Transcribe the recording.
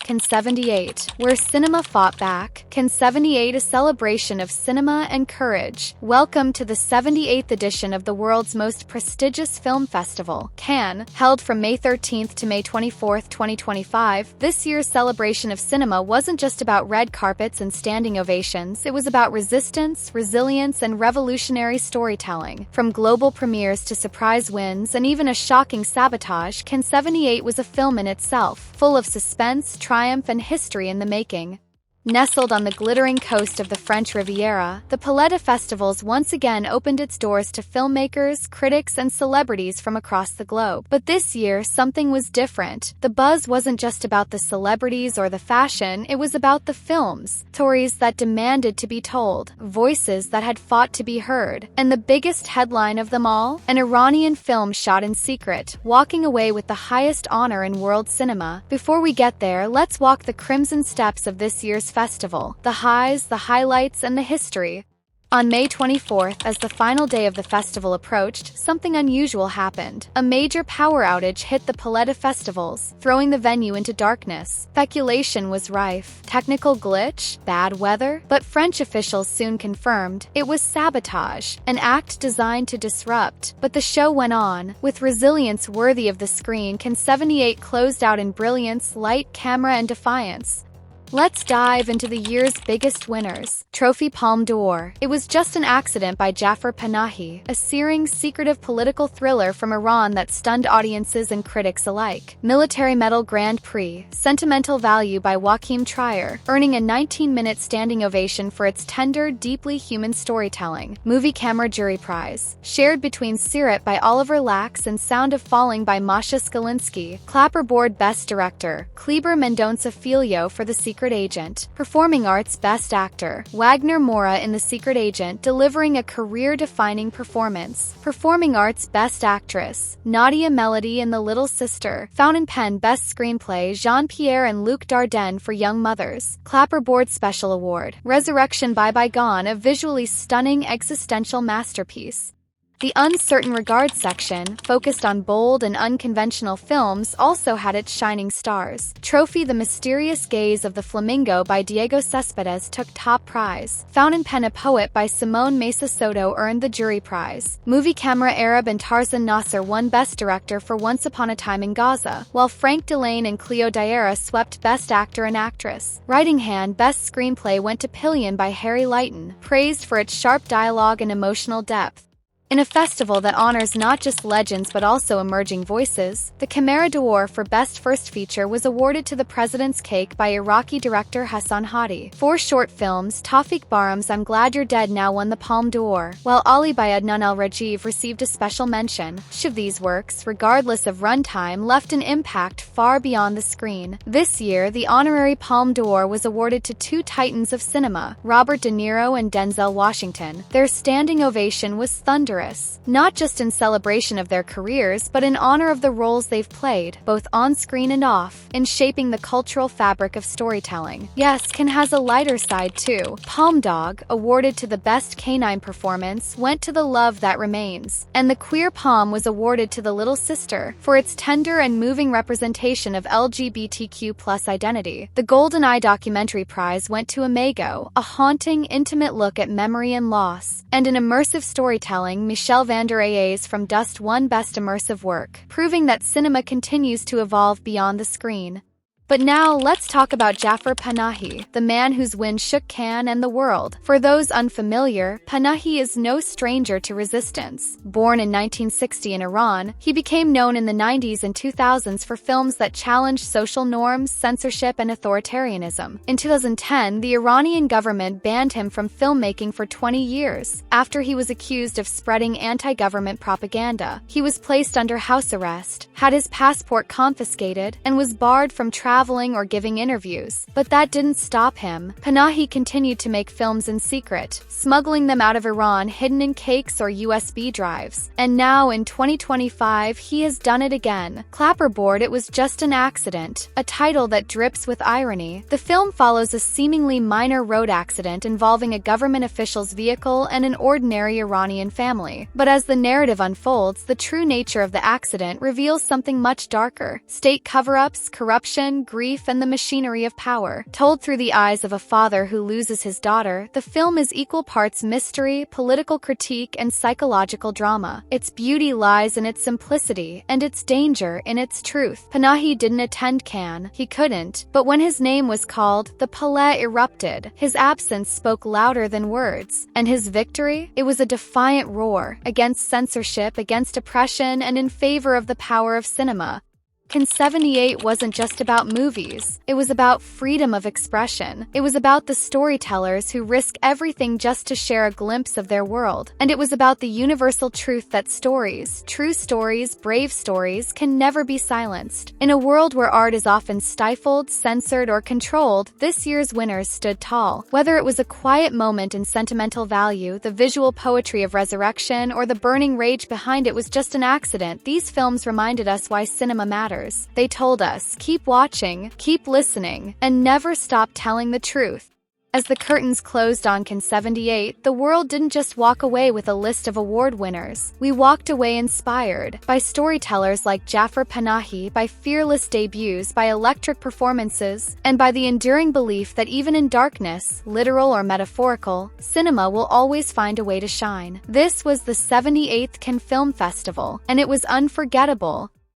Can 78, where cinema fought back. Can 78, a celebration of cinema and courage. Welcome to the 78th edition of the world's most prestigious film festival, Cannes, held from May 13th to May 24th, 2025. This year's celebration of cinema wasn't just about red carpets and standing ovations, it was about resistance, resilience, and revolutionary storytelling. From global premieres to surprise wins and even a shocking Sabotage, Can 78 was a film in itself, full of suspense, triumph, and history in the making. Nestled on the glittering coast of the French Riviera, the Palme Festivals once again opened its doors to filmmakers, critics, and celebrities from across the globe. But this year, something was different. The buzz wasn't just about the celebrities or the fashion, it was about the films, stories that demanded to be told, voices that had fought to be heard. And the biggest headline of them all? An Iranian film shot in secret, walking away with the highest honor in world cinema. Before we get there, let's walk the crimson steps of this year's festival, the highs, the highlights, and the history. On May 24th, as the final day of the festival approached, something unusual happened. A major power outage hit the Palme Festivals, throwing the venue into darkness. Speculation was rife. Technical glitch? Bad weather? But French officials soon confirmed it was sabotage, an act designed to disrupt. But the show went on. With resilience worthy of the screen, Can 78 closed out in brilliance, light, camera, and defiance. Let's dive into the year's biggest winners. Trophy Palme d'Or. It was just an accident by Jafar Panahi, a searing, secretive political thriller from Iran that stunned audiences and critics alike. Military Medal Grand Prix. Sentimental Value by Joachim, earning a 19-minute standing ovation for its tender, deeply human storytelling. Movie Camera Jury Prize. Shared between Sirat by Oliver Lax and Sound of Falling by Masha Skalinsky. Clapperboard Best Director. Kleber Mendonça Filho for The Secret Agent. Performing Arts Best Actor. Wagner Moura in The Secret Agent, delivering a career-defining performance. Performing Arts Best Actress. Nadia Melliti in The Little Sister. Fountain Pen Best Screenplay. Jean-Pierre and Luc Dardenne for Young Mothers. Clapperboard Special Award. Resurrection by Bygone, a visually stunning existential masterpiece. The Uncertain Regard section, focused on bold and unconventional films, also had its shining stars. Trophy The Mysterious Gaze of the Flamingo by Diego Cespedes took top prize. Fountain Pen A Poet by Simone Mesa Soto earned the jury prize. Movie Camera Arab and Tarzan Nasser won Best Director for Once Upon a Time in Gaza, while Frank Delane and Cleo Diarra swept Best Actor and Actress. Writing Hand Best Screenplay went to Pillion by Harry Leighton, praised for its sharp dialogue and emotional depth. In a festival that honors not just legends but also emerging voices, the Camera d'Or for Best First Feature was awarded to The President's Cake by Iraqi director Hassan Hadi. 4 short films, Tawfiq Baram's I'm Glad You're Dead Now won the Palme d'Or, while Ali by Adnan Al-Rajiv received a special mention. Each of these works, regardless of runtime, left an impact far beyond the screen. This year, the honorary Palme d'Or was awarded to 2 titans of cinema, Robert De Niro and Denzel Washington. Their standing ovation was thunderous. Not just in celebration of their careers, but in honor of the roles they've played, both on-screen and off, in shaping the cultural fabric of storytelling. Yes, Cannes has a lighter side too. Palme Dog, awarded to the best canine performance, went to The Love That Remains, and the Queer Palme was awarded to The Little Sister for its tender and moving representation of LGBTQ+ identity. The Golden Eye Documentary Prize went to Imago, a haunting, intimate look at memory and loss, and in immersive storytelling, Michel van der Ayes from Dust won Best Immersive Work, proving that cinema continues to evolve beyond the screen. But now, let's talk about Jafar Panahi, the man whose win shook Cannes and the world. For those unfamiliar, Panahi is no stranger to resistance. Born in 1960 in Iran, he became known in the 90s and 2000s for films that challenged social norms, censorship, and authoritarianism. In 2010, the Iranian government banned him from filmmaking for 20 years, after he was accused of spreading anti-government propaganda. He was placed under house arrest, had his passport confiscated, and was barred from traveling or giving interviews. But that didn't stop him. Panahi continued to make films in secret, smuggling them out of Iran hidden in cakes or USB drives. And now in 2025, he has done it again. Clapperboard It Was Just an Accident, a title that drips with irony. The film follows a seemingly minor road accident involving a government official's vehicle and an ordinary Iranian family. But as the narrative unfolds, the true nature of the accident reveals something much darker. State cover-ups, corruption, grief and the machinery of power. Told through the eyes of a father who loses his daughter, the film is equal parts mystery, political critique, and psychological drama. Its beauty lies in its simplicity, and its danger in its truth. Panahi didn't attend Cannes. He couldn't, but when his name was called, the Palais erupted. His absence spoke louder than words. And his victory? It was a defiant roar against censorship, against oppression, and in favor of the power of cinema. Cannes 78 wasn't just about movies. It was about freedom of expression. It was about the storytellers who risk everything just to share a glimpse of their world. And it was about the universal truth that stories, true stories, brave stories, can never be silenced. In a world where art is often stifled, censored, or controlled, this year's winners stood tall. Whether it was a quiet moment in sentimental value, the visual poetry of resurrection, or the burning rage behind it was just an accident, these films reminded us why cinema matters. They told us, keep watching, keep listening, and never stop telling the truth. As the curtains closed on Cannes 78, the world didn't just walk away with a list of award winners. We walked away inspired by storytellers like Jafar Panahi, by fearless debuts, by electric performances, and by the enduring belief that even in darkness, literal or metaphorical, cinema will always find a way to shine. This was the 78th Cannes Film Festival, and it was unforgettable.